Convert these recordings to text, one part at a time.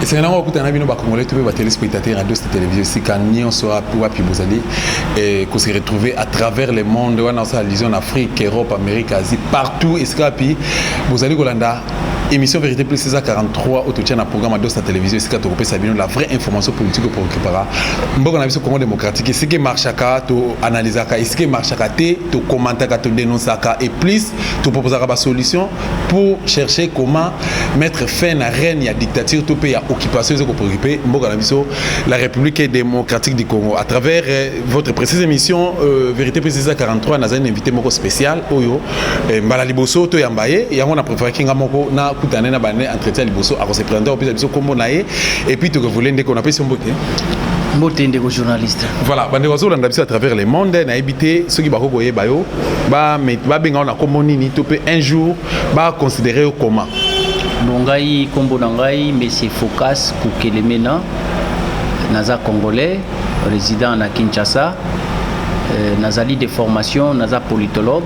c'est un coup d'année nous congolais tous les téléspectateurs radio cette télévision si quand on sera pour puis vous allez qu'on se retrouver à travers le monde on a ça vision Afrique Europe Amérique Asie partout et puis vous allez Golanda émission Vérité Plus 643 au tient un programme de cette télévision c'est quand on peut savoir la vraie information politique pour préparer mboko na biso Congo démocratique ce qui marche à to analyser à ce qui marche à to commenter à to dénoncer et plus to proposer la solution pour chercher comment mettre fin à règne à dictature tout pays à occupation de préoccuper mboko na biso la République démocratique du Congo à travers votre précise émission Vérité Plus 643 na un invité moko spécial oyo mbala liboso to yambaye et on a préféré kinga moko na kutane na bane entretien liboso à se présenter au biso kombo nae et puis to que voulez ndeko na pesi mbote mbote ndeko journaliste voilà bande wazo landa biso à travers le monde na habité ceux qui bako koyeba yo ba benga na kombo nini to pe un jour ba considérer comment ngai kombo ngai monsieur Focas Kukelemena naza congolais résident na Kinshasa nazali de formation naza politologue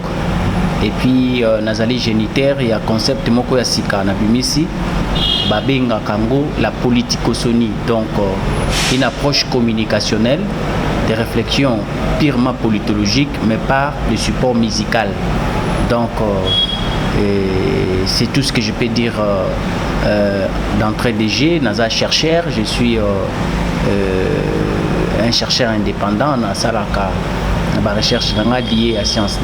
et puis nazali génitaire il y a concept moko ya sika na bimisi babenga kango la politicosonie donc une approche communicationnelle des réflexions purement politologiques mais par le support musical donc c'est tout ce que je peux dire d'entrée de jeu naza chercheur je suis un chercheur indépendant na salaka la recherche liée à science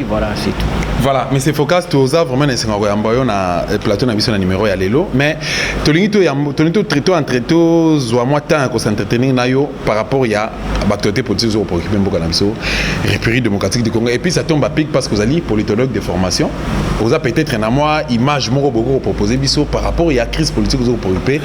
voilà c'est tout. Voilà, mais c'est Focas toza vraiment na singa yambayo na plateau na biso na numéro ya lelo mais tolingito traito entre to zo moi temps ko s'entretenir na yo par rapport ya l'actualité politique zo pour occuper mboka na biso République démocratique du Congo et puis ça tombe à pic parce que vous allez politologue de formation vous a peut-être na moi image moko boko proposer biso par rapport ya crise politique zo pour occuper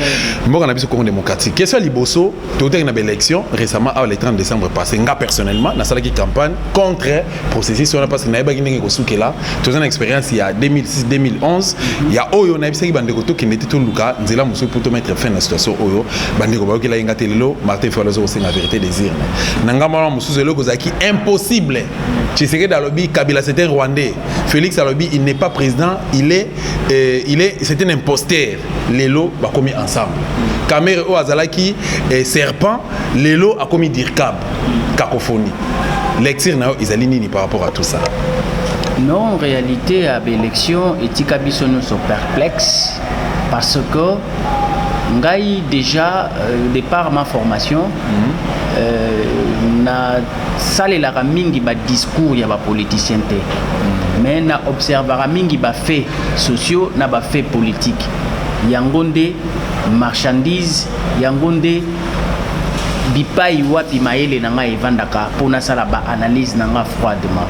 mboka na biso Congo démocratique qu'est-ce liboso to na élection récemment le 30 décembre passé nga personnellement na sala qui campagne contre processus on a parce que na ba ngenge ko soukela tu as une expérience il y a 2006-2011 il y a Oyo na bisaki bandeko to kinete to luka nzela muso pour te mettre fin à la situation Oyo bandeko ba okela inga telelo Martin Falozo c'est la vérité désir nanga mala muso zelo kozaki impossible Tshisekedi alobi Kabila c'était rwandais Félix alobi il n'est pas président c'est un imposteur lelo ba komi ensemble Kamere o azalaki serpent lelo a komi dirkab cacophonie lecture na izali nini par rapport à tout ça. Non, en réalité, à l'élection, et nous sont perplexes parce que ngai déjà de par ma formation, na salelaka mingi ba discours ya ba politicien te, mais na observera mingi ba faits sociaux na ba faits politiques. Yangonde marchandise, yangonde bipai wapi maele nanga evandaka pona sala ba analyse nanga froidement.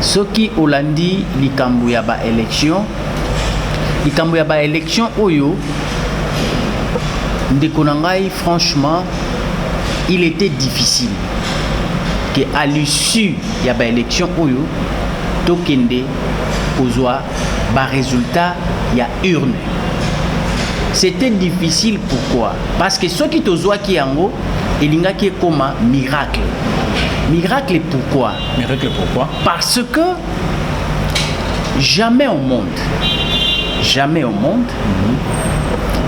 Ce qui Hollandi likambo ya ba élection oyo ndeko nangai franchement il était difficile que à l'issue ya ba élection oyo tokende kozwa ba résultat ya urne. C'était difficile pourquoi? Parce que ce qui tozwa ki yango elingaki comme miracle. Miracle pourquoi? Miracle pourquoi? Parce que jamais au monde,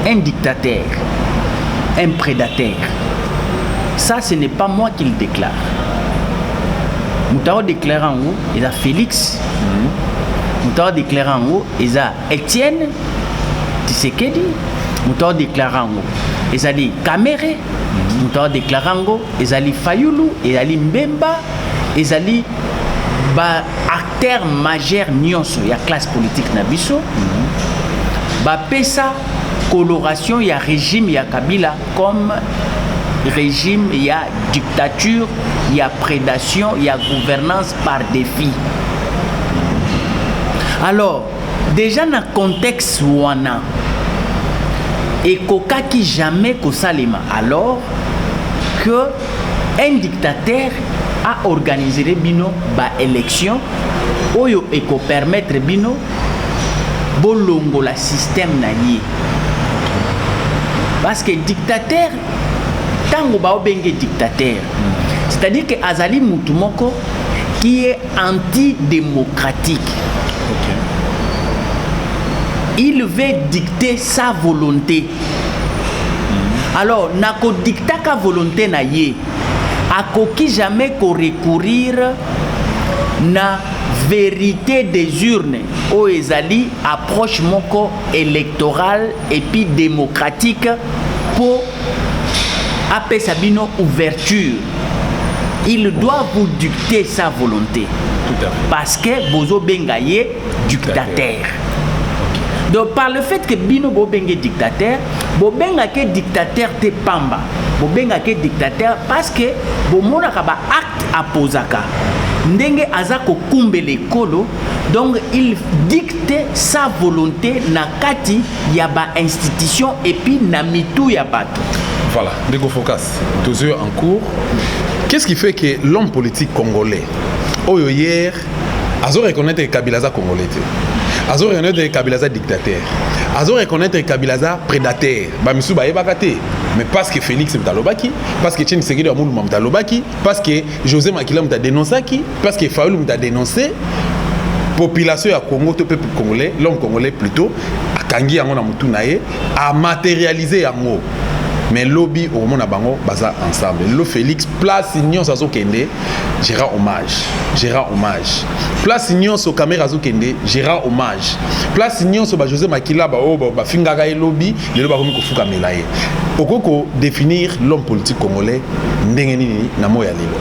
un dictateur, un prédateur, ça ce n'est pas moi qui le déclare. Moutao déclare en haut, il y a Félix. Moutao déclare en haut, il y a Étienne Tshisekedi. Moutao déclare en haut, il y a Kamere. Moutao déclare en haut, il y a Fayulu, il y a Mbemba, il y a acteur majeur nyonso, il y a classe politique nabiso. Ba pesa coloration, il y a régime, il y a Kabila comme régime, il y a dictature, il y a prédation, il y a gouvernance par défi. Alors, déjà dans le contexte wana, et koka qui jamais kosalema, alors que un dictateur a organisé bino ba élection, oyo et ko permettre bino bolongo la système na lié. Parce que dictateur, tango ba obenge dictateur, c'est-à-dire que azali mutu moko qui est antidémocratique. Il veut dicter sa volonté. Alors nako dictaka volonté na ye akoki jamais ko recourir na vérité des urnes o ezali approche moko électorale et puis démocratique pour appeler Sabino ouverture. Il doit vous dicter sa volonté. Tout à fait. Parce que Bozo Bengaye dictateur. Donc par le fait que Bino Bobenge dictateur, Bobengake dictateur te pamba. Bobengake dictateur parce que Bomona kaba acte aposaka. Ndenge azako kumbe lekolo, donc il dicte sa volonté na kati yaba institution et puis na mitu yabato. Voilà, Ndeko Focus, 2 heures en cours. Qu'est-ce qui fait que l'homme politique congolais, Oyo hier, Azo reconnaître que Kabila est congolais, Azo reconnaître que Kabila est dictateur, Azo reconnaître que Kabila est prédateur, Bamisu Baebakate, mais parce que Félix est Mtalobaki, parce que Tchène Segede Amoulou Mtalobaki, parce que José Makila m'a dénoncé, parce que Faoulou m'a dénoncé, population à Congo, tout peuple congolais, l'homme congolais plutôt, a Kangi Yango Namutunaye, a matérialisé Yango. Mais lobby au monde à Bango baza ensemble. Le Félix place Signon Sazo Kende, gérera hommage. Place Signon so caméra Sazo Kende, gérera hommage. Place Signon so ba José Makila ba o ba fingaga lobby, le lobby ko fuka melaye. Okoko définir l'homme politique congolais ndenge nini na moya lelo.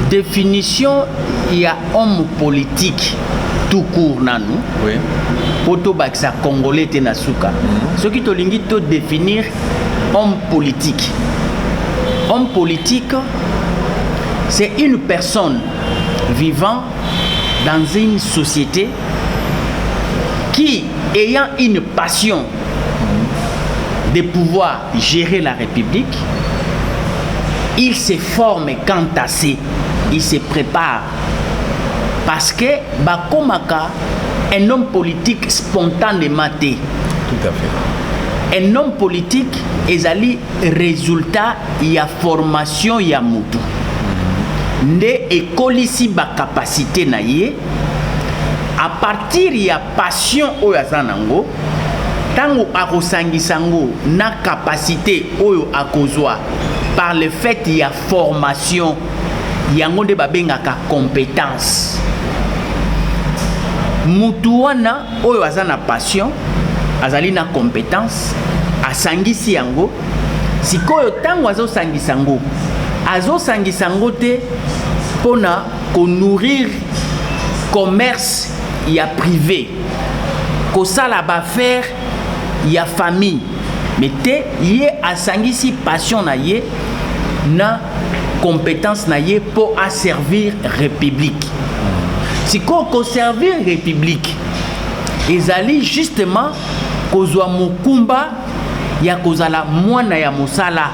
Définition il y a homme politique tout court nanou. Oui. Poto baksa congolais te nasuka. Ce qui tolingi to définir homme politique. Homme politique, c'est une personne vivant dans une société qui, ayant une passion de pouvoir gérer la République, il se forme quant à ça, il se prépare. Parce que Bakomaka, un homme politique spontanément. Tout à fait. Un homme politique est allé résultat il y a formation il y a mutu. Nde ekolisi ba capacité na ye à partir il y a passion oyo azanango tango akosangisango na capacité oyo akozwa par le fait il y a formation yango nde babengaka compétence. Mutuana oyo azana passion azali na compétence asangisi yango sikoyo tango azo sangisango te pona ko nourrir commerce ya privé ko sala ba faire ya famille mais te ye asangisi passion na ye na compétence na ye pour asservir république. Si qu'on servir république, ils allaient justement kozwa mukumba ya kozala mwana ya musala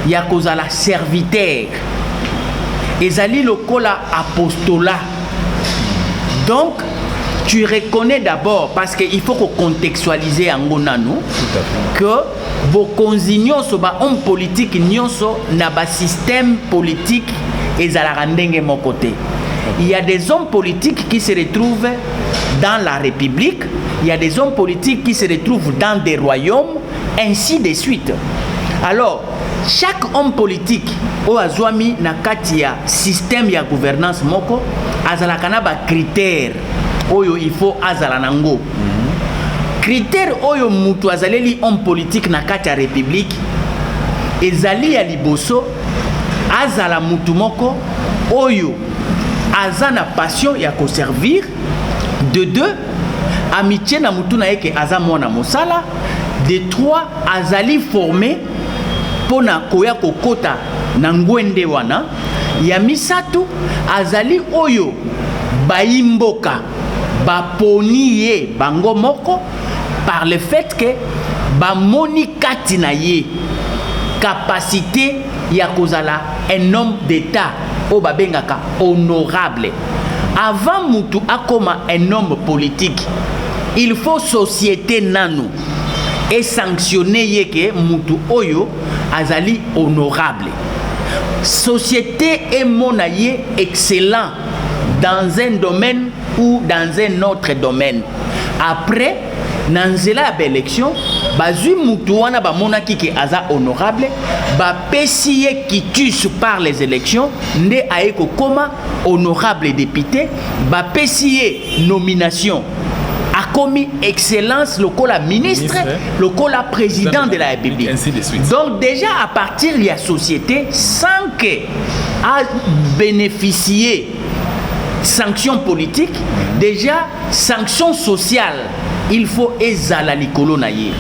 ya kozala serviteur. Ils allaient le kola apostolat. Donc tu reconnais d'abord parce qu'il faut qu'on contextualiser en gonano que vos consignes sont ba homme politique nyonso na ba système politique et à la rendenge mon côté. Il y a des hommes politiques qui se retrouvent dans la République, il y a des hommes politiques qui se retrouvent dans des royaumes, ainsi de suite. Alors, chaque homme politique au azwami na kati ya système ya gouvernance moko azalaka na ba critères oyo il faut azala nango. Critères oyo mutu azaleli homme politique na kati ya République ezali ya liboso azala mutu moko oyo azana passion ya ko servir. De 2 amitié na mutu na yeke aza mwana mosala. De 3 azali formé pona koya kokota na ngwende wana. Ya misatu azali oyo baimboka baponi ye bango moko par le fait que bamoni kati na ye capacité ya kozala un homme d'état o babengaka honorable. Avant mutu akoma un homme politique, il faut société nanu et sanctionner yeke mutu oyo azali honorable. Société est monaye excellent dans un domaine ou dans un autre domaine. Après, nanzela ya élection bazui mutu wana bamonaki ke aza honorable bapesi ye quitus par les élections nde aye kokoma honorable député bapesi ye nomination akomi excellence lokola ministre lokola président de la République. Ainsi de suite. Donc déjà à partir de la société sans que a bénéficié sanctions politiques, déjà sanctions sociales, il faut ezala likolo na ye.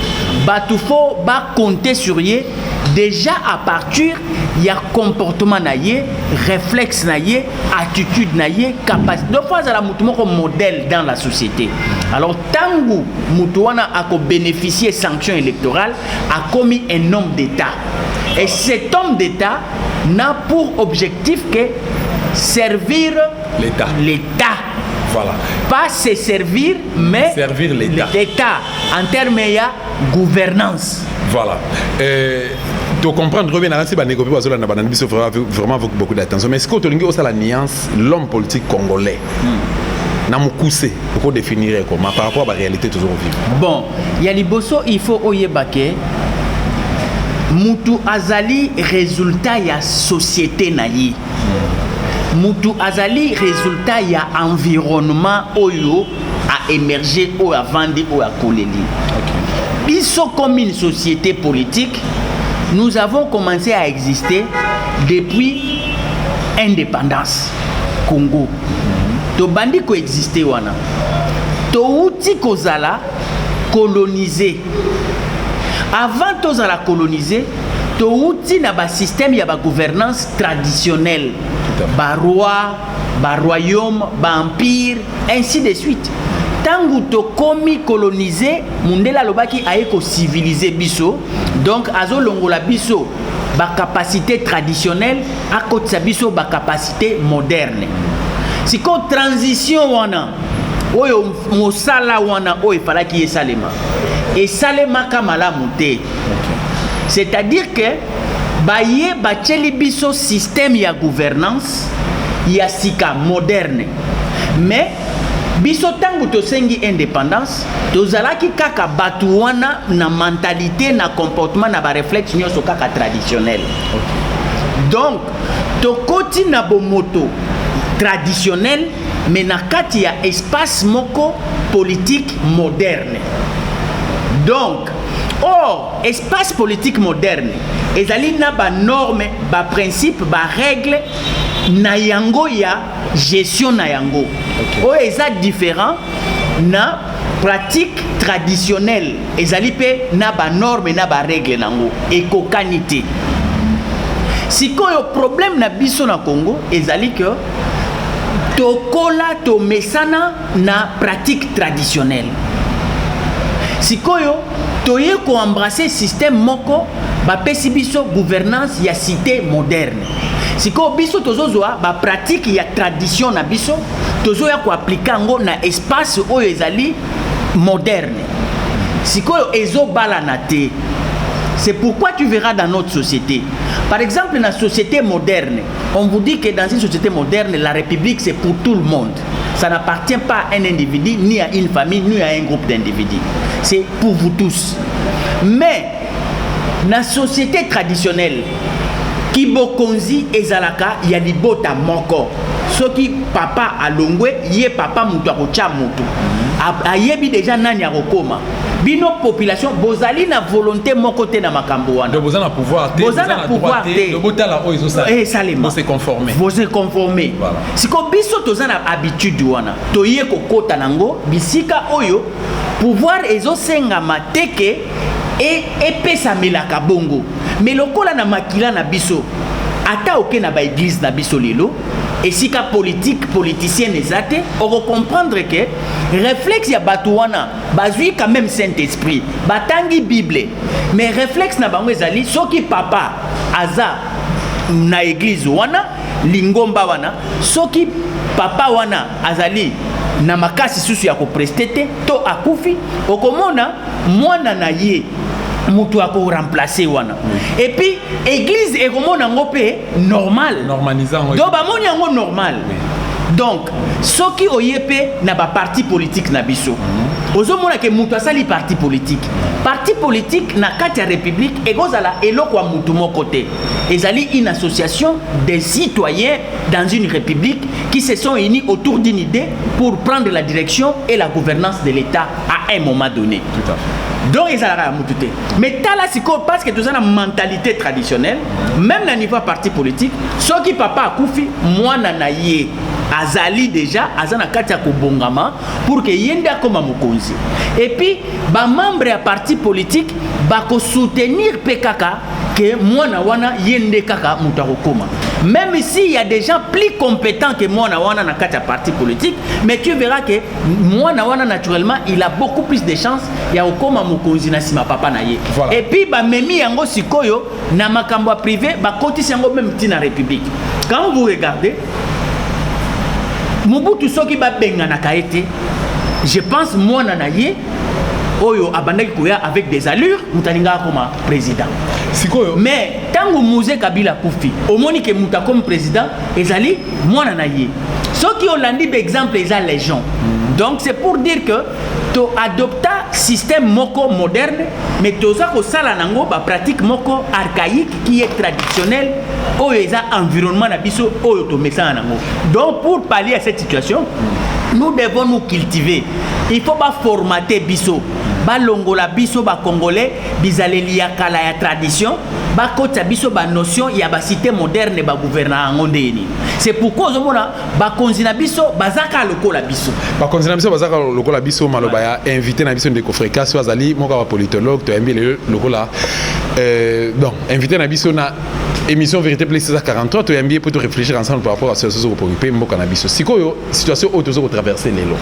Batu faut ba compter sur ye déjà à partir il y a comportement na ye, réflexe na ye, attitude na ye, capacité. Donc fois la mutu moko modèle dans la société. Alors tangu mutu wana a bénéficié sanctions électorales a commis un homme d'État. Et cet homme d'État n'a pour objectif que servir l'État. Voilà. Pas se servir, mais servir l'État. En termes de gouvernance. Voilà. Tu comprends bien, c'est vraiment avec beaucoup d'attention. Mais est-ce que tu as la nuance, l'homme politique congolais pour définir comment par rapport à la réalité toujours vivre? Bon, il y a liboso, il faut oyebake. Mutu azali résultat ya société naïe. Mutu azali résultat ya environnement oyo a émergé ou a vendu ou a koleli. Biso comme une société politique, nous avons commencé à exister depuis indépendance Congo. To bandi ko exister wana. To uti kozala coloniser. Avant tozala coloniser, to uti na ba système ya ba gouvernance traditionnelle. Ba roi, ba royaume, ba empire, ainsi de suite. Tangu to komi coloniser, mundela lobaki aye ko civiliser biso. Donc azo longola biso ba capacité traditionnelle à côté biso ba capacité moderne. Si ko transition wana oyo mosala wana oyo fala ki esalema. Et salema kamala monté. C'est-à-dire que baye bacheli biso système ya gouvernance ya sika moderne. Mais biso tangu to sengi indépendance, tozalaki kaka batu wana na mentalité na comportement na ba réflexe nyoso kaka traditionnel. Donc to koti na bomoto traditionnel mais na kati ya espace moko politique moderne. Donc, or, espace politique moderne, ezali na ba norme, ba principe, ba règle, na yango ya gestion na yango. O eza différent na pratique traditionnelle, ezali pe na ba norme na ba règle nango, ekokanité. Si koyo problème na biso na Congo, ezali que tokola to mesana na pratique traditionnelle. Sikoyo toye ko embrasser système moko ba pesi biso gouvernance ya cité moderne. Siko biso tozozwa ba pratique ya tradition na biso tozoya ko appliquer ngo na espace oyo ezali moderne. Sikoyo ezo bala na te. C'est pourquoi tu verras dans notre société. Par exemple, dans la société moderne, on vous dit que dans une société moderne, la République c'est pour tout le monde. Ça n'appartient pas à un individu, ni à une famille, ni à un groupe d'individus. C'est pour vous tous. Mais, dans la société traditionnelle, Kibokonzi et Zalaka, il y a des bota moko. Ce qui papa a longwe, yé papa mutu akocha mutu. Ayebi déjà nani akokoma. Bino population, bozali na volonté moko te na makambo wana. Donc bozana pouvoir te, bozana pouvoir te. Le botala o izo sa. Salema. Vous se conformer. Vous se conformer. Voilà. Si ko biso tozana habitude wana, toye kokota nango, bisika oyo pouvoir ezo senga mateke et epesa melaka bongo. Mais lokola na makila na biso, ata oke na ba église na biso lelo, et si ka politique politicien ezate, on va comprendre que réflexe ya batouana, bazui quand même Saint-Esprit, batangi Bible, mais réflexe na bango ezali soki papa aza na église wana, lingomba wana, soki papa wana azali na makasi susu ya ko prestete to akufi, okomona mwana na ye mutu ako remplacer wana. Et puis église ekomona ngo pe normal. Normalisant. Do ba moni ngo normal. Donc ce qui oyepe na ba parti politique na biso ozomona ke mutu asali parti politique na kati ya république ekozala eloko ya mutu moko te ezali une association des citoyens dans une république qui se sont unis autour d'une idée pour prendre la direction et la gouvernance de l'État à un moment donné. Tout à fait. Donc ils allaient à Moutoute. Mais là, c'est parce que tout ça une mentalité traditionnelle, même dans le niveau parti politique, ce qui papa a koufi, moi nanaye azali déjà azana katia ko bongama pour que yenda comme mokonzi. Et puis ba membre à parti politique ba ko soutenir PKK que moi na wana yende kaka mutarokoma. Même ici il y a des gens plus compétents que moi na wana na katia parti politique, mais tu verras que moi na wana naturellement il a beaucoup plus de chances ya okoma mokonzi na sima papa na ye. Voilà. Et puis ba memi yango sikoyo na makambo privé ba kotisi yango même tina république. Quand vous regardez Mobutu soki ba benga na kaete, je pense moi nanaye oyo abandaki koya avec des allures mutalinga comme président. Sikoyo. Mais tango Mouzé Kabila kufi, omoni ke muta comme président ezali moi nanaye. Soki olandi exemple eza les gens. Donc c'est pour dire que tu adopta système moko moderne mais tu as ko sala nango ba pratique moko archaïque qui est traditionnel oyo eza environnement na biso oyo to mesa nango. Donc pour pallier à cette situation, nous devons nous cultiver. Il faut pas formater biso. Ba longola biso ba congolais bizaleli ya kala ya tradition ba kota biso ba notion ya ba cité moderne ba gouvernement ngondeni. C'est pourquoi ozomona ba konzina biso bazaka lokola biso. Ba konzina biso bazaka lokola biso maloba ya invité na biso ndeko fréquence azali moka ba politologue to yambi le lokola donc invité na biso na émission Vérité Plus 643 to yambi pour réfléchir ensemble par rapport à ce que pour occuper mboka na biso. Sikoyo situation auto zo traverser lelo.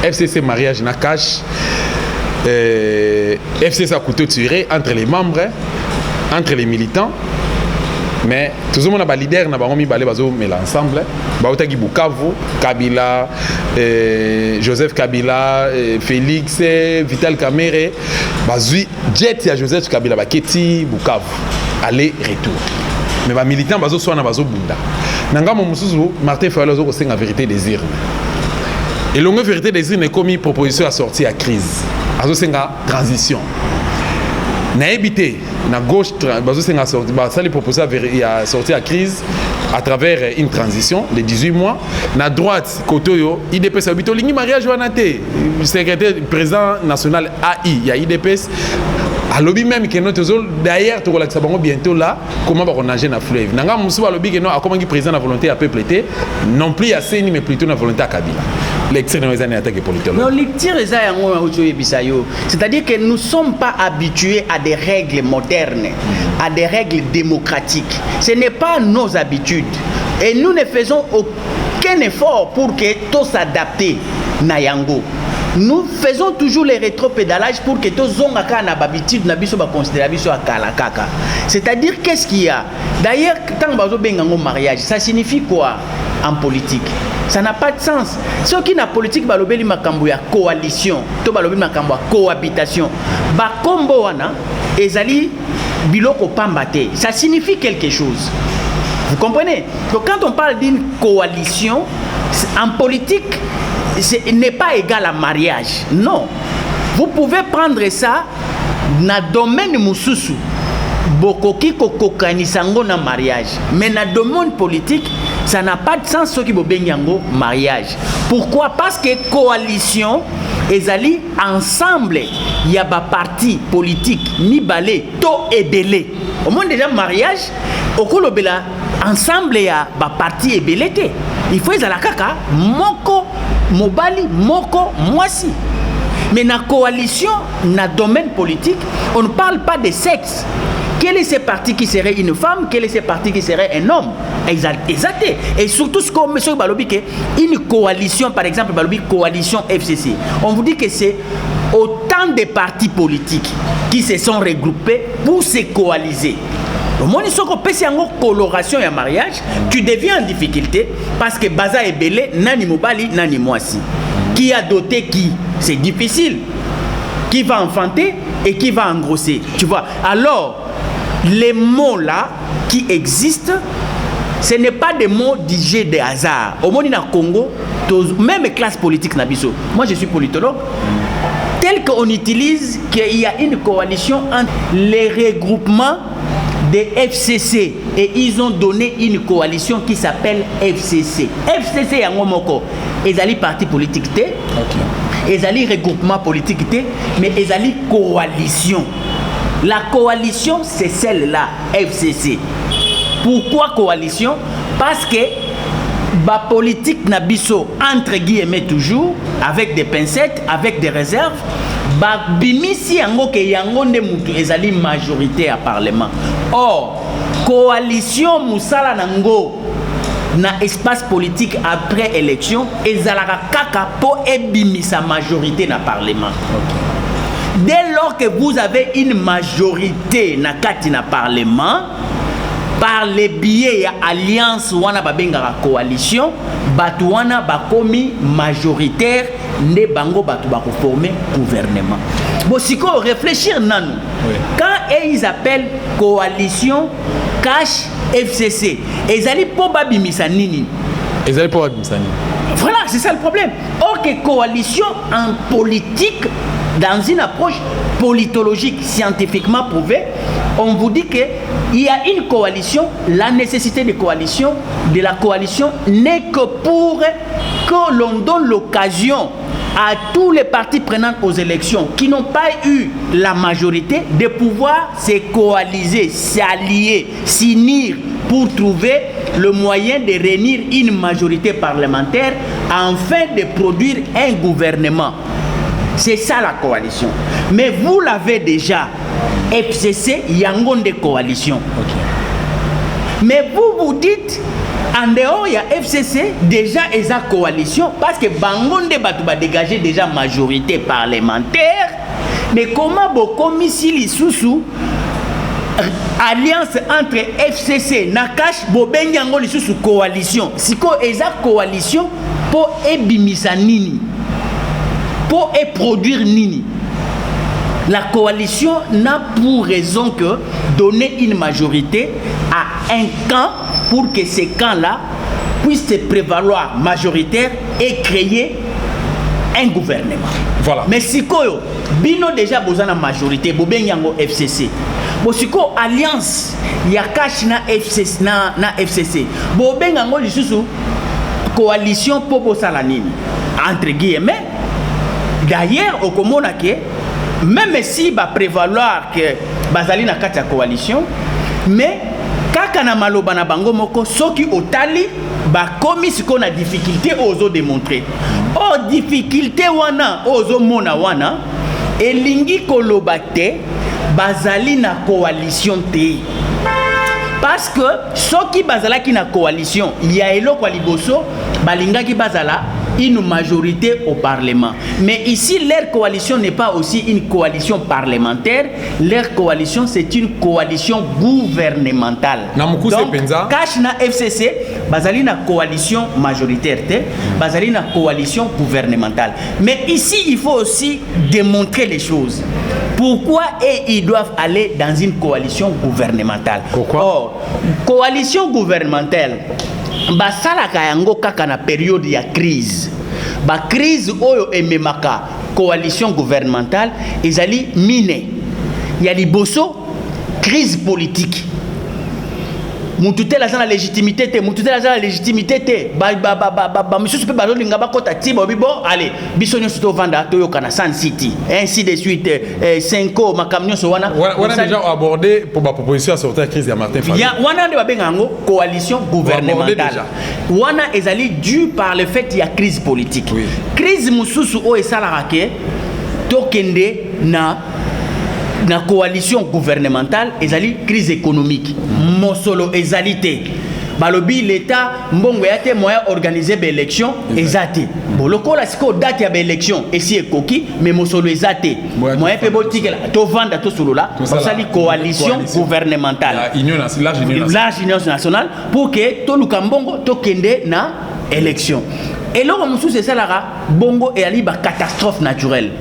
FCC mariage na cash FCC a couteau tiré entre les membres, entre les militants, mais tout le monde a leader na bango mi balé bazo mais l'ensemble baotaki Bukavu, Kabila, Joseph Kabila, Félix, Vital Kamerhe, bazui jet ya Joseph Kabila baketi Bukavu, aller retour. Mais ba militant bazo so na bazo bunda. Nanga mo musuzu Martin Fayulu zo ko senga vérité désir. Et longue vérité désir n'est commis proposition à sortir à crise. Azo senga transition. Na habité na gauche bazo senga sortir ba ça les propositions à sortir à crise à travers une transition de 18 mois. Na droite Kotoyo IDPS habito lingi mariage wanate secrétaire président national AI il y a IDPS à lobby même que notre zone d'ailleurs tu relaxes bientôt là comment va nager na fleuve nanga musu à lobby que non à comment qui président la volonté à peuple été non plus à Seni mais plutôt la volonté à Kabila l'extrême des années attaque politique non c'est-à-dire que nous sommes pas habitués à des règles modernes à des règles démocratiques ce n'est pas nos habitudes et nous ne faisons aucun effort pour que tout s'adapte na yango. Nous faisons toujours les rétropédalages pour que tous les gens na habitude na biso ba considérer biso akala kaka. C'est-à-dire qu'est-ce qu'il y a? D'ailleurs tant bazo bengango mariage, ça signifie quoi en politique? Ça n'a pas de sens. Ce qui na politique balobeli makambo ya coalition, to balobeli makambo ya cohabitation. Ba kombo wana ezali biloko pambate. Ça signifie quelque chose. Vous comprenez? Donc quand on parle d'une coalition en politique ce n'est pas égal à mariage. Non. Vous pouvez prendre ça dans le domaine mususu. Bokoki kokokanisango na mariage. Mais dans le domaine politique, ça n'a pas de sens ce qui bobengango mariage. Pourquoi? Parce que coalition ezali ensemble il y a ba parti politique ni balé to ebele. Au moins déjà mariage okolobela ensemble il y a ba parti ebele te. Il faut ezala kaka moko mobali moko mwasi. Mais dans la coalition, dans le domaine politique, on ne parle pas de sexe. Quel est ce parti qui serait une femme? Quel est ce parti qui serait un homme? Exact. Et surtout, ce qu'on met sur Balobi, une coalition, par exemple, Balobi, coalition FCC. On vous dit que c'est autant de partis politiques qui se sont regroupés pour se coaliser. Au moins, si on peut une coloration et un mariage, tu deviens en difficulté parce que Baza est belé, nani mobali, nani moisi. Qui a doté qui? C'est difficile. Qui va enfanter et qui va engrosser. Tu vois? Alors, les mots là qui existent, ce n'est pas des mots digés de hasard. Au monde na Congo, même classe politique nabiso. Moi je suis politologue. Tel qu'on utilise qu'il y a une coalition entre les regroupements des FCC et ils ont donné une coalition qui s'appelle FCC. FCC yango moko ezali parti politique té. Ezali regroupement politique té, mais ezali coalition. La coalition c'est celle-là, FCC. Pourquoi coalition? Parce que la politique nabiso, entre guillemets toujours, avec des pincettes, avec des réserves, bimisi yango ke yango nde mutu ezali majorité à parlement. Or, coalition musala nango na espace politique après élection, ezalaka kaka po ebimisa majorité na parlement. Dès lors que vous avez une majorité na kati na parlement, par les biais de l'alliance wana babengaka coalition, batu wana bakomi majoritaire, ne bango batu bako former gouvernement. Bon, si qu'on réfléchir nanou, quand ils appellent coalition cash FCC, ils allaient pour babimisa nini. Ils allaient pour babimisa nini. Voilà, c'est ça le problème. Or que coalition en politique, dans une approche politologique scientifiquement prouvée, on vous dit qu'il y a une coalition, la nécessité de la coalition n'est que pour que l'on donne l'occasion à tous les partis prenants aux élections qui n'ont pas eu la majorité de pouvoir se coaliser, s'allier, s'unir pour trouver le moyen de réunir une majorité parlementaire afin de produire un gouvernement. C'est ça la coalition. Mais vous l'avez déjà. FCC, yango de coalition. Mais vous dites, en dehors, il y a FCC, déjà, ils ont coalition, parce que Bangonde va dégager déjà majorité parlementaire. Mais comment Bokomi Sili Soussou, alliance entre FCC, Nakash, Bobenyango, les sous coalition. Si ils ont coalition pour ebimisa nini, pour produire nini. La coalition n'a pour raison que donner une majorité à un camp pour que ces camps-là puissent se prévaloir majoritaire et créer un gouvernement. Voilà. Mais si koyo bino déjà besoin de majorité, bobenyango FCC. Bo siko alliance ya cash na FCC na FCC. Bobenyango lisusu coalition popo salanini entre guillemets. D'ailleurs au komona ke même si va prévaloir que bazali na kati ya coalition, mais kaka na maloba na bango moko soki otali ba komi siko na difficulté ozo démontrer. Oh difficulté wana ozo mona wana elingi koloba te bazali na coalition te. Parce que soki bazala ki na coalition, il y a eloko liboso balinga ki bazala une majorité au Parlement. Mais ici, leur coalition n'est pas aussi une coalition parlementaire. Leur coalition, c'est une coalition gouvernementale. Donc, cash na FCC, bazali na coalition majoritaire, bazali na coalition gouvernementale. Mais ici, il faut aussi démontrer les choses. Pourquoi ils doivent aller dans une coalition gouvernementale? Pourquoi? Or, coalition gouvernementale, basalaka yango kaka na période ya crise. Ba crise oyo ememaka coalition gouvernementale ezali mine. Ya liboso crise politique. Mututé la la légitimité te, mututé la légitimité te. Monsieur super bazo linga ba kota tibo bibo allez, bisonyo sto vanda to yokana Sun City. Ainsi de suite 5 makamnyo so wana. On a déjà abordé pour ma proposition à sortir de la crise de Martin Fayulu. Ya wana de babengango coalition gouvernementale. Wana ezali dû par le fait il y a crise politique. Oui. Crise mususu o esalaka ke tokende na coalition gouvernementale ezali crise économique. Mosolo ezalité. Balobi l'état mbongo yate moyen organiser be élection ezate. Boloko la siko date ya be élection esi ekoki mais mosolo ezate. Moyen pe botikela to vanda to solo là. Osali coalition gouvernementale. Large union nationale pour que to lukambongo to kende na élection. Et là on c'est ça là bongo et ali ba catastrophe naturelle.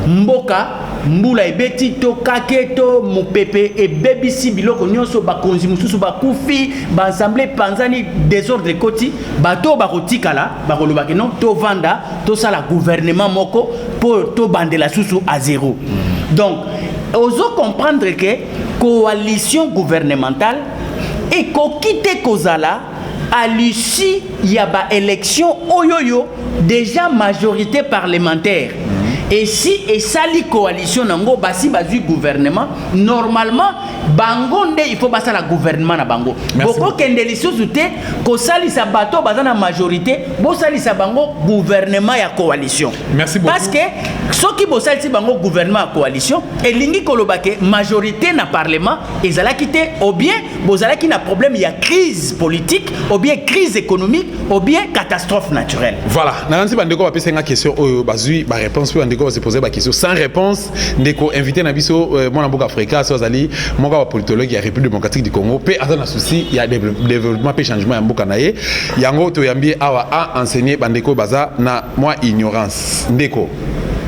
Mboka mbula ebeti to kaketo mupepe ebebisi biloko nyonso bakonzi mususu bakufi baassemblée panzani désordre koti bato bakotikala bakolobaki non to vanda to sala gouvernement moko pour to bandela susu à zéro. Donc ozo comprendre que coalition gouvernementale et ko quitter kozala à l'issue il y a ba élection oyoyo déjà majorité parlementaire. Et si et sali coalition nango basi bazu gouvernement normalement bangonde il faut basa la gouvernement na bango boko kendeli suzute ko sali sa bato bazana majorité bo sali sa bango gouvernement ya coalition. Merci beaucoup. Parce que soki bo sali si bango gouvernement ya coalition elingi kolobake majorité na parlement ezala kité ou bien bozala ki na problème il y a crise politique ou bien crise économique ou bien catastrophe naturelle. Voilà, nansi bandeko ba pesa nga question bazui ba réponse pe bandeko va se poser ba question sans réponse ndeko invité na biso mona mboka Afrika so azali moka wa politologue ya République démocratique du Congo pe azana souci il y a développement pe changement ya mboka na ye yango to yambi awa a enseigner bandeko baza na moi ignorance ndeko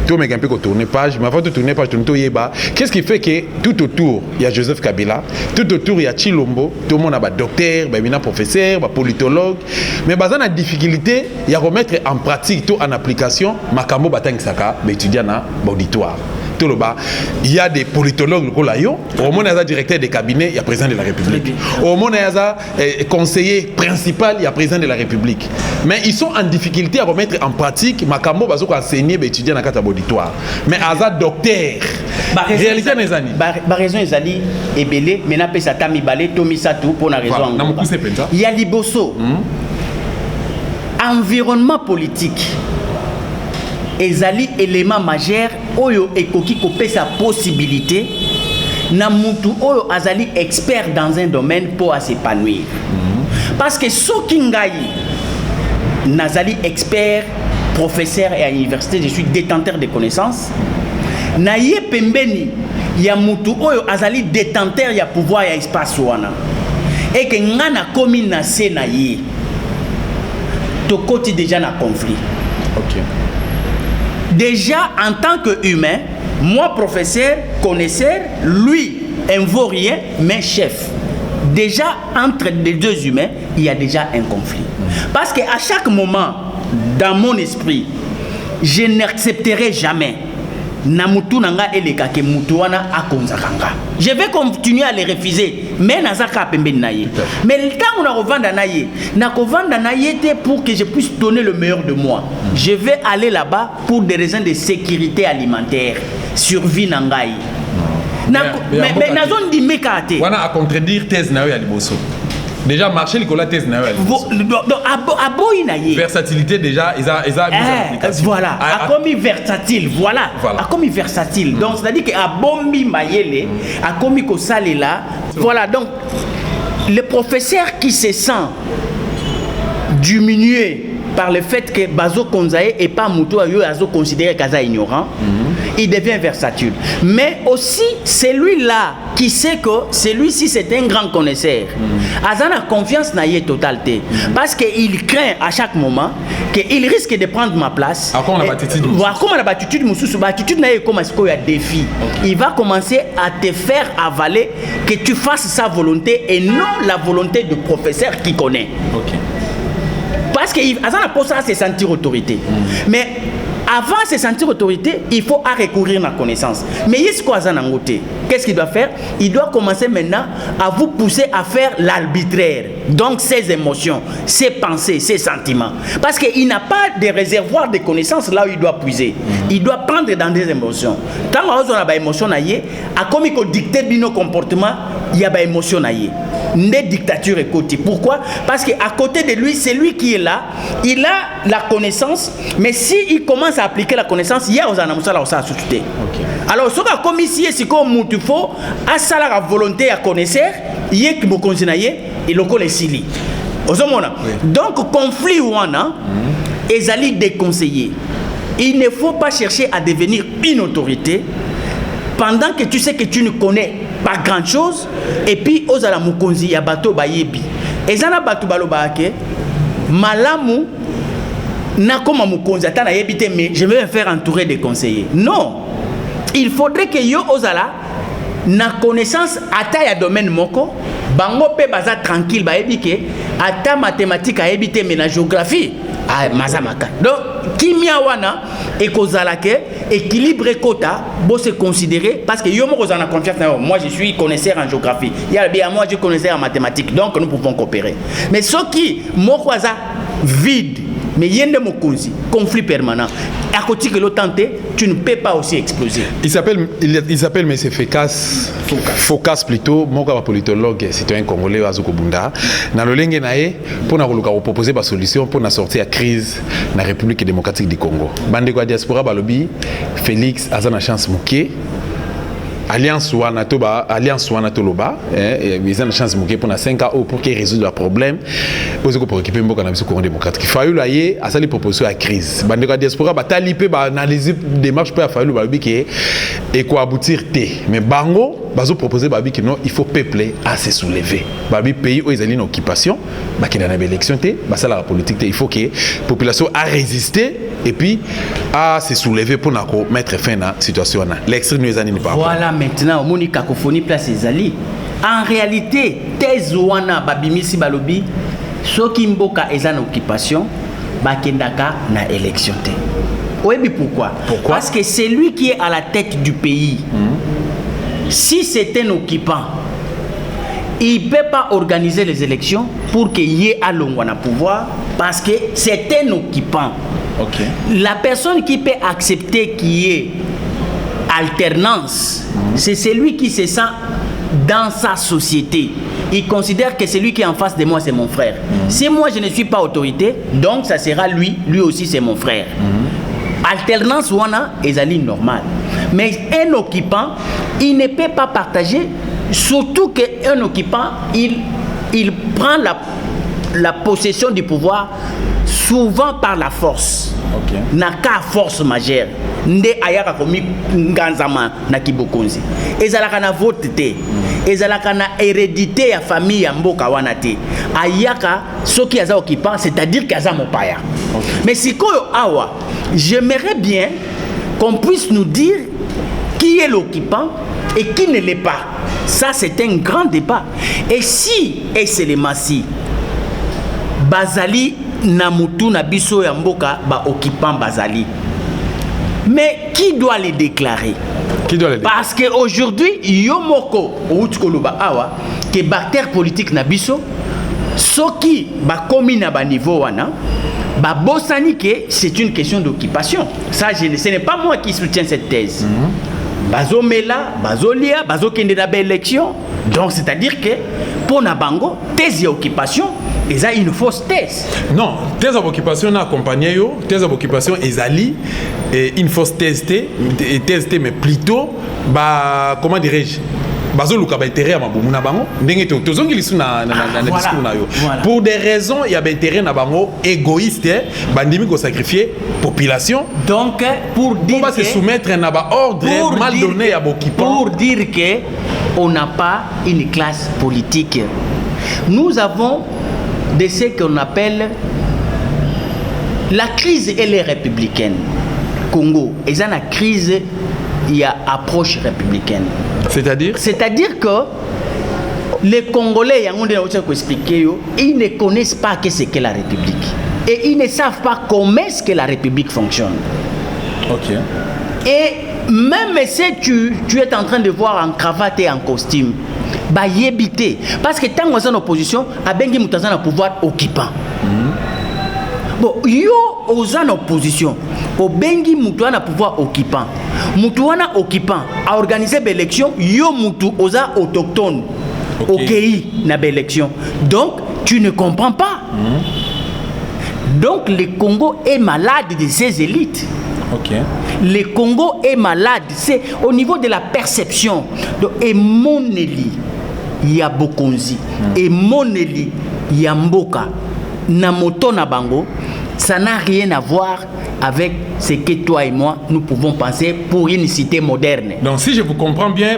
tout mec un peu tourner page mais avant de tourner page tourner yeba qu'est-ce qui fait que tout autour il y a Joseph Kabila tout autour il y a Chilombo tout le monde a ba docteur ba mina professeur ba politologue mais baza na difficulté il y a remettre en pratique tout en application makambo batangisaka ba étudiant na auditoire. Il y a des politologues au monde il y a directeur de cabinet, il y a président de la République. Au monde il y a conseiller principal, il y a président de la République. Mais ils sont en difficulté à remettre en pratique makambo bazo ko enseigner ba étudiant na kata auditoire. Mais aza docteur. Réalité les amis. Ba raison ezali ebele mais na pesa tami balé tomisa tout pour na raison. Il y a liboso. Environnement politique. Ezali élément majeur oyo ekoki kopesa possibilité na mutu oyo azali expert dans un domaine pour s'épanouir. Parce que soki ngai nazali expert professeur et à l'université je suis détenteur de connaissances na ye pembeni ya mutu oyo azali détenteur ya pouvoir ya espace wana et que ngana komi na se na ye to koti déjà na conflit. OK. Déjà en tant qu'humain, moi professeur, connaisseur, lui, un vaurien, mais chef. Déjà entre les deux humains, il y a déjà un conflit. Parce qu'à chaque moment, dans mon esprit, je n'accepterai jamais Namutu nanga eleka ke mutuana akonzakanga. Je vais continuer à les refuser, mais nazaka pembeni naye. Mais le temps où na revanda naye, na kovanda naye te pour que je puisse donner le meilleur de moi. Je vais aller là-bas pour des raisons de sécurité alimentaire, survie nangai. Mais nazon di mekate. Wana a contredire thèse na yo ya liboso. Déjà marché l'école thèse na yo ya liboso. Aboyi naye. Versatilité déjà ils a mis en application. Voilà, a commis versatile, voilà. A commis versatile. Donc c'est-à-dire que a bombi mayele, a commis ko salela. Voilà, donc le professeur qui se sent diminué par le fait que Bazo Konzae et pas Moutou Ayo Azo considéré Kaza ignorant, il devient versatile. Mais aussi, celui-là qui sait que celui-ci c'est un grand connaisseur. Azan a confiance dans la totalité. Parce qu'il craint à chaque moment qu'il risque de prendre ma place. À quoi on a l'attitude? Comment on a l'attitude? L'attitude n'a comme il y a défi. Il va commencer à te faire avaler que tu fasses sa volonté et non la volonté du professeur qui connaît. Ok. Parce qu'il a se sentir autorité. Mais avant de se sentir autorité, il faut recourir à la connaissance. Mais qu'est-ce qu'il doit faire? Il doit commencer maintenant à vous pousser à faire l'arbitraire. Donc ses émotions, ses pensées, ses sentiments. Parce qu'il n'a pas de réservoir de connaissances là où il doit puiser. Il doit prendre dans des émotions. Quand on a des émotions, à comme il dicte nos comportements, il y a des émotions. Des dictatures et côté. Pourquoi? Parce qu'à côté de lui, c'est lui qui est là. Il a la connaissance, mais s'il commence à appliquer la connaissance, il y a aux anamusala aussi à soutenir. Alors, ce qu'on comme ici, c'est comme il faut à ça la volonté à connaître, il y a qui me conseille et le connaît sili. Donc, conflit ou un ezali déconseillé. Il ne faut pas chercher à devenir une autorité pendant que tu sais que tu ne connais pas grand chose et puis ozala mukonzi ya bato bayebi ezana bato baloba ke malamu na koma mukonzi atana yebite mais je vais me faire entourer des conseillers. Non, il faudrait que yo ozala na connaissance ata ya domaine moko bango pe baza tranquille ba ebike ata mathématique a ebité mais la géographie a mazamaka donc kimia wana ekozala ke équilibre kota bo se considérer parce que yo moko za na confiance na moi je suis connaisseur en géographie ya bien moi je connaisseur en mathématiques donc nous pouvons coopérer mais ce qui moko za vide mais yende mokonzi conflit permanent à côté que l'autre tu ne peux pas aussi exploser. Il s'appelle M. Focas plutôt, mon politologue citoyen congolais Azuko Bunda. Dans le lingue nae pour proposer une solution pour sortir de la crise dans la République démocratique du Congo. Bande kwa diaspora balobi Félix azana chance muke. Alliance Wanatoloba, ils ont une chance pour 5 ans pour qu'ils résolvent le problème. Pour occuper le Congo démocratique. Il faut aller à ça les propositions à crise. La diaspora va taliper, analyser des démarches pour faire le qui et quoi aboutir. Mais Bango, bazo proposer que non, il faut peupler à se soulever. Babi pays où ils ont une occupation, qui a une élection, ça la politique. Il faut que la population a résisté et puis à se soulever pour mettre fin à la situation. L'extrême nous n'est pas. Voilà maintenant, on a une cacophonie place Ezali. En réalité, Tezuana Babimisi Balobi, ceux qui mboka ezan occupation, bakendaka na élection. Oui, mais pourquoi? Parce que c'est lui qui est à la tête du pays. Si c'est un occupant, il ne peut pas organiser les élections pour qu'il y ait à l'ongwana pouvoir parce que c'est un occupant. Okay. La personne qui peut accepter qu'il y ait alternance, c'est celui qui se sent dans sa société. Il considère que celui qui est en face de moi, c'est mon frère. Si moi, je ne suis pas autorité, donc ça sera lui aussi, c'est mon frère. Alternance, wana, ezali normal. Mais un occupant, il ne peut pas partager, surtout qu'un occupant, il prend la possession du pouvoir souvent par la force. Okay. Naka force majeure. Nde ayaka komi nganzama na kibokonzi. Ezalaka na vote te. Ezalaka na hérédité ya famille ya mboka wana te. Ayaka soki aza occupant, c'est-à-dire qu'aza mopaya. Okay. Mais sikoyo awa, j'aimerais bien qu'on puisse nous dire qui est l'occupant et qui ne l'est pas. Ça c'est un grand débat. Et si et c'est les massis Bazali na mutu na biso ya mboka ba occupant Bazali. Mais qui doit les déclarer? Qui doit les déclarer? Parce qu'aujourd'hui, yomoko outkoloba awa que bactère politique na biso soki ba komi na ba niveau wana ba bosani que c'est une question d'occupation. Ça ce n'est pas moi qui soutiens cette thèse. Bazomela, bazolia, bazokende na ba élection. Donc c'est-à-dire que pour na bango thèse d'occupation et ça une fausse thèse. Non, thèse d'occupation n'a accompagné yo, thèse d'occupation ezali et une fausse thèse mais plutôt comment dirais-je bazoluka ba intérêt à mabumu na bango ndenge tozongi lisu na discours na yo. Pour des raisons il y a intérêt na bango égoïste bandimi ko sacrifier population. Donc pour dire que se soumettre na ba ordre mal donné à occupant. Pour dire que on n'a pas une classe politique. Nous avons de ce qu'on appelle la crise, elle est républicaine. Congo, et ça la crise, il y a approche républicaine. C'est-à-dire? C'est-à-dire que les Congolais, ils ne connaissent pas ce qu'est la République. Et ils ne savent pas comment est-ce que la République fonctionne. Ok. Et même si tu es en train de voir en cravate et en costume, bah yébité. Parce que tant qu'on est en opposition, à Bengi Moutazan a pouvoir occupant. Bon, yo en opposition, au Bengi Moutouan a pouvoir occupant. Moutouan occupant a organisé l'élection, yo Moutou osa autochtone. Ok, na l'élection. Donc, tu ne comprends pas. Donc, le Congo est malade de ses élites. Okay. Le Congo est malade. C'est au niveau de la perception. Donc, et Moneli, il y a Bokonzi. Et Moneli, il y a Mboka. Namoto Nabango, ça n'a rien à voir avec ce que toi et moi, nous pouvons penser pour une cité moderne. Donc, si je vous comprends bien,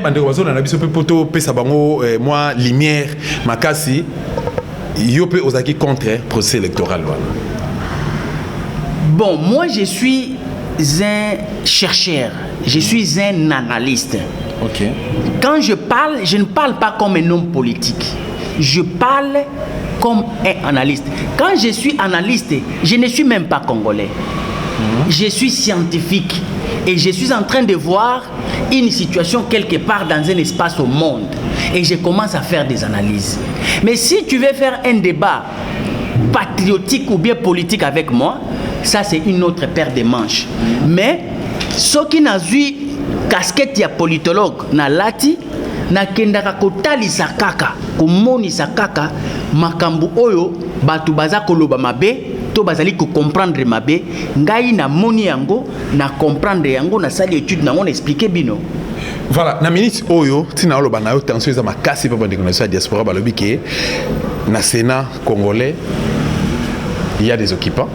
moi, Lumière, Makasi, Yope Ozaki contre le procès électoral. Bon, moi, je suis un chercheur je suis un analyste. Ok. Quand je parle, je ne parle pas comme un homme politique. Je parle comme un analyste. Quand je suis analyste, je ne suis même pas congolais. Je suis scientifique et je suis en train de voir une situation quelque part dans un espace au monde et je commence à faire des analyses. Mais si tu veux faire un débat patriotique ou bien politique avec moi, ça c'est une autre paire de manches. Mais ce qui n'a vu casquette ya politologue na lati na kendaka kotalisa kaka komonisa kaka makambu oyo batu baza koloba mabe to bazali ko comprendre mabe ngai na moni yango na comprendre yango na sali étude na on expliquer bino. Voilà, na minute oyo tina oloba na yo tension eza makasi pa bande connaissance diaspora balobi ke na Sénat congolais il y a des occupants.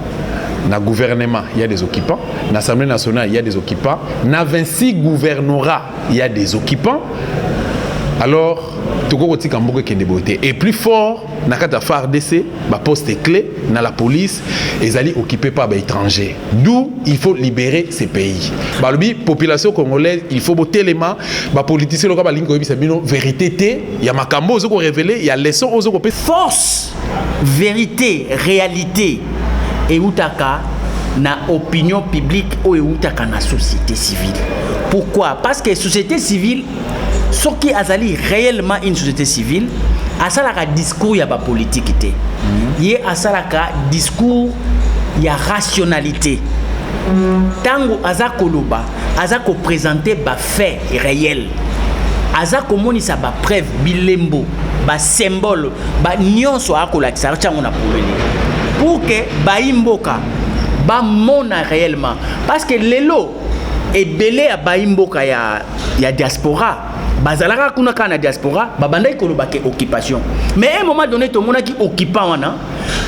Na gouvernement, il y a des occupants. Na Assemblée nationale, il y a des occupants. Na 26 gouvernorats, il y a des occupants. Alors, et plus fort, na kata FARDC, ba poste clé, na la police, ils allaient occupés par les étrangers. D'où il faut libérer ces pays. Bah, la population congolaise, il faut botter les mains. Bah, politiciens locaux, bah, vérité, il y a makambo aux révélé, il y a leçon aux autres. Force, vérité, réalité, et outaka na opinion publique ou outaka na société civile. Pourquoi? Parce que société civile, ce qui azali réellement une société civile, asalaka discours ya ba politique té. Yé asalaka discours ya rationalité. Tango azako loba, azako présenter ba fait réel. Azako monisa ba preuve bilembo, ba symbole, ba nyonso akolakisa chango na problème. Pour que Baimboka mona réellement. Parce que l'élo est belé à Baimboka ya diaspora. Bazalaka kuna kana diaspora, babanda ikoloba ke occupation. Mais à un moment donné, tout le monde qui occupant wana,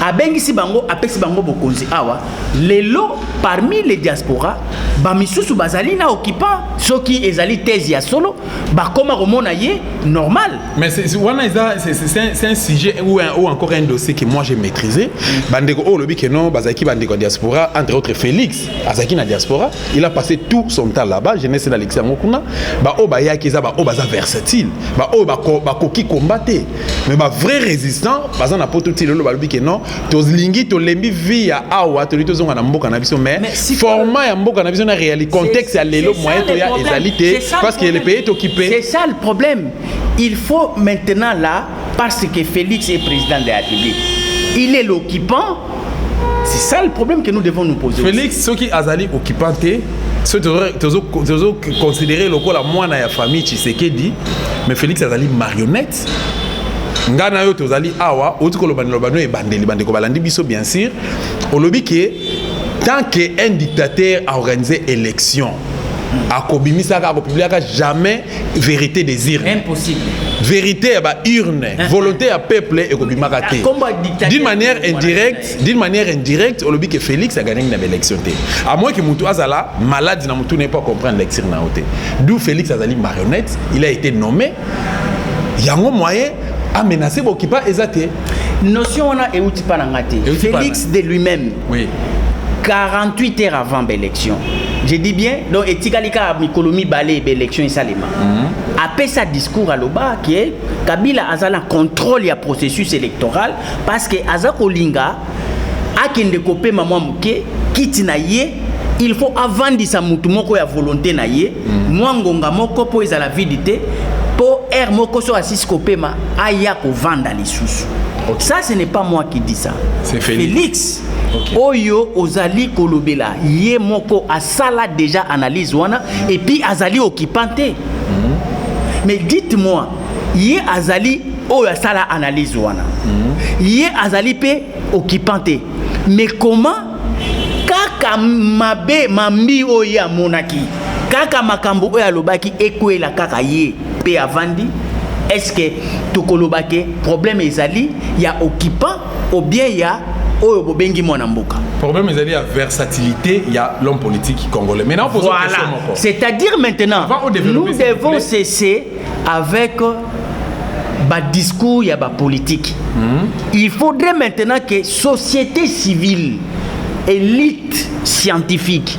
abengisi bango, apesi bango bokonzi awa, l'élo parmi les diaspora, bamisusu bazali na occupant, ceux qui ezali thèse ya solo, bakoma romona yé normal. Mais c'est un sujet ou encore un dossier que moi j'ai maîtrisé. Bandeko oh lobi que non, bazaki bandeko diaspora, entre autres Félix, azaki na diaspora, il a passé tout son temps là-bas, jeunesse na l'examen kuna, ba o ba yakiza ba o baza versatile, ba o ba koki combattre. Mais ba vrai résistant, baza na poto tilo lo ba lobi que non, tozlingi to lembi via awa to lito zonga na mboka na biso mais format ya mboka na biso na réalité contexte ya lelo moyen to ya ezalité parce que le pays est occupé. C'est ça le problème. Il faut maintenant là, parce que Félix est président de la République, il est l'occupant. C'est ça le problème que nous devons nous poser. Félix, ceux qui azali occupanté, ceux qui considéré le la moine à la famille Tshisekedi, mais Félix azali marionnette. Ngana yo tozali awa, autre que le bandelo et bandeli bandeko balandi biso bien sûr. Au lobby que tant qu'un dictateur a organisé élection, a jamais vérité désir. Impossible. Vérité à urne, volonté à peuple et d'une manière indirecte, on dit que Félix a gagné une élection. À moins que Moutou Azala, malade, Moutou n'est pas comprendre l'exir naoté. D'où Félix Azali marionnette, il a été nommé. Il y a un moyen à menacer Bokipa Ezate. Notion on a Eutipa Nangate. Félix de lui-même. Oui. 48 heures avant l'élection. Je dis bien, donc Etikalika Mikolomi Balé l'élection et Salema. Après sa discours à l'Oba qui est Kabila Azala contrôle le processus électoral parce que Azako Linga a kende kopé maman muke kitinaye il faut avant de sa mutumoko ya volonté naye mwangonga moko po ezala vidité po air moko so assis kopé ma aya ko vanda lisusu. Ça ce n'est pas moi qui dis ça. C'est Félix. Okay. Oyo ozali kolobela ye moko asala déjà analyse wana et puis azali occupante. Mais dites-moi, ye azali oyo asala analyse wana. Ye azali pe occupante. Mais comment kaka mabe mambi oya monaki kaka makambo oya lobaki ekwela kaka ye pe avandi. Est-ce que tokolobake problème ezali ya occupant ou bien ya oyo bobengi mwana mboka. Problème ezali ya versatilité, il y a l'homme politique congolais. Maintenant posons voilà. Question encore. C'est-à-dire maintenant nous devons cesser avec ba discours ya ba politique. Il faudrait maintenant que société civile, élite scientifique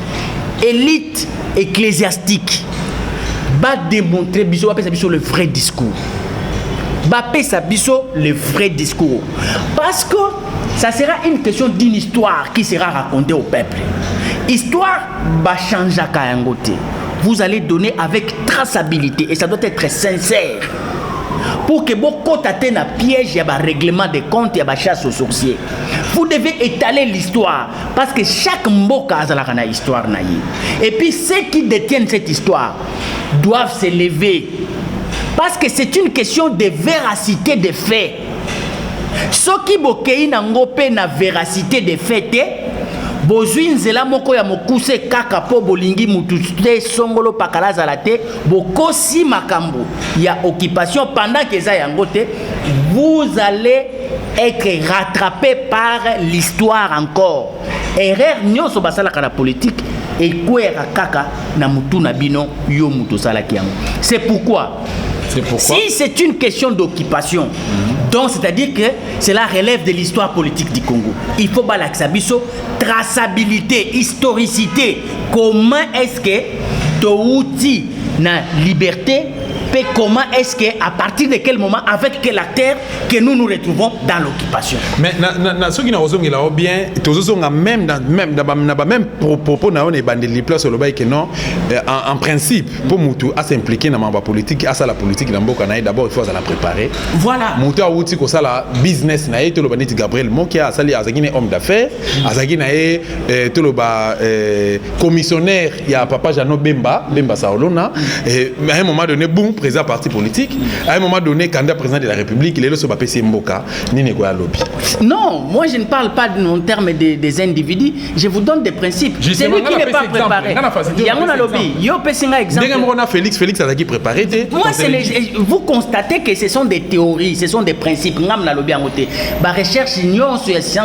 élite ecclésiastique va démontrer le vrai discours. Le vrai discours. Parce que ça sera une question d'une histoire qui sera racontée au peuple. Histoire va changer à Kayangote. Vous allez donner avec traçabilité et ça doit être sincère. Pour que beaucoup t'atteignent à piège, il y a un règlement des comptes, il y a une chasse aux sorciers. Vous devez étaler l'histoire parce que chaque mboka a une histoire. Et puis ceux qui détiennent cette histoire doivent se lever parce que c'est une question de véracité des faits. Ce qui bokei n'angope na véracité des faits, bozwi nzela moko ya mokuse kaka po bolingi mutu te songolo pakala zalate bokosi makambo ya occupation pendant que ça yango te, vous allez être rattrapé par l'histoire encore. Erreur nyonso basala kana politique et kwera kaka na mutu na bino yo mutu sala kiango. C'est pourquoi si c'est une question d'occupation, donc c'est-à-dire que cela relève de l'histoire politique du Congo. Il faut balaxabiso, traçabilité, historicité. Comment est-ce que Touti na liberté, et comment est-ce que à partir de quel moment, avec quel acteur que nous nous retrouvons dans l'occupation. Mais ceux qui n'ont pas bien, tous même même propos na on est bandé les places sur le bail que non en principe pour Moutou à s'impliquer dans la politique, à ça la politique dans Boka d'abord il faut la préparer. Voilà. Moutou a outil que ça la business na tout le bandit Gabriel Monki a sali azagine homme d'affaires, azagine tout le commissionnaire il y a papa Jano Bemba Saolona et à un moment donné boum président parti politique, à un moment donné, candidat président de la République, il est là sur PC Mboka, ni Negoya Lobby. Non, moi je ne parle pas en termes des individus, je vous donne des principes. Celui qui n'est pas préparé, il y a mon lobby, il y a un exemple. Félix a qui préparé. Moi, vous constatez que ce sont des théories, ce sont des principes. La recherche,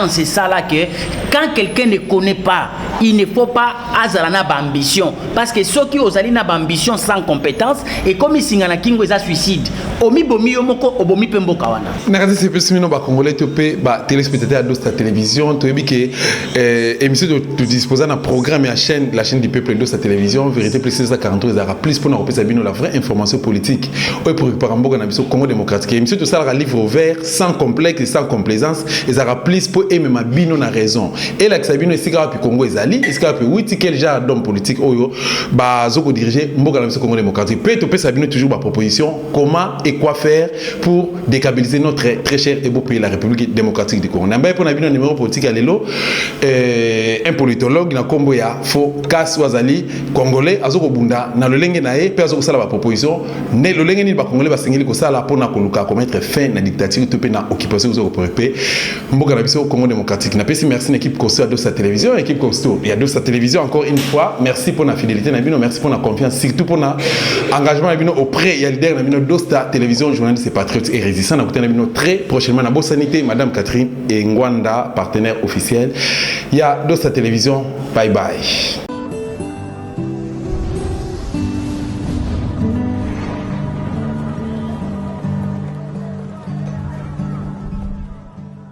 c'est ça là que quand quelqu'un ne connaît pas, il ne faut pas avoir ambition. Parce que ceux qui ont une ambition sans compétence, et comme ils na kingo eza suicide omi bomi yomoko obomi pembo kawana nakazi c'est plus mino ba congolais topé ba téléspectateurs de cette télévision to yebi que émission de disposer d'un programme la chaîne du peuple de cette télévision vérité précise à 43 000 plus pour nous repérer bino la vraie information politique ou pour paramboka na biso Congo démocratique émission to ça la livre ouvert sans complexe et sans complaisance et ça plus pour aimer ma bino na raison et la sabino esika puis Congo ezali esika puis oui quel genre d'homme politique oyo ba zoko diriger mboka na biso Congo démocratique peut to pesa bino toujours proposition comment et quoi faire pour décabiliser notre très cher et beau pays la République démocratique du Congo. N'importe pour un numéro politique à l'élo un politologue na Kombo ya fo Kas Wazali congolais azoko bunda na le lenge nae pe azoko sala ba proposition ne le lenge ni ba congolais ba sengeli ko sala pona koluka ko mettre fin na dictature to pe na occupation zo ko pe mboka na biso Congo démocratique. Na pesi merci l'équipe Costo de sa télévision équipe Costo il y a de sa télévision encore une fois merci pour la fidélité na bino merci pour la confiance surtout pour la engagement na bino auprès il y a leader na bino Dosta télévision journaliste et patriote et résistant na kutana bino très prochainement na Bosanité madame Catherine et Ngwanda partenaire officiel il y a Dosta télévision bye bye.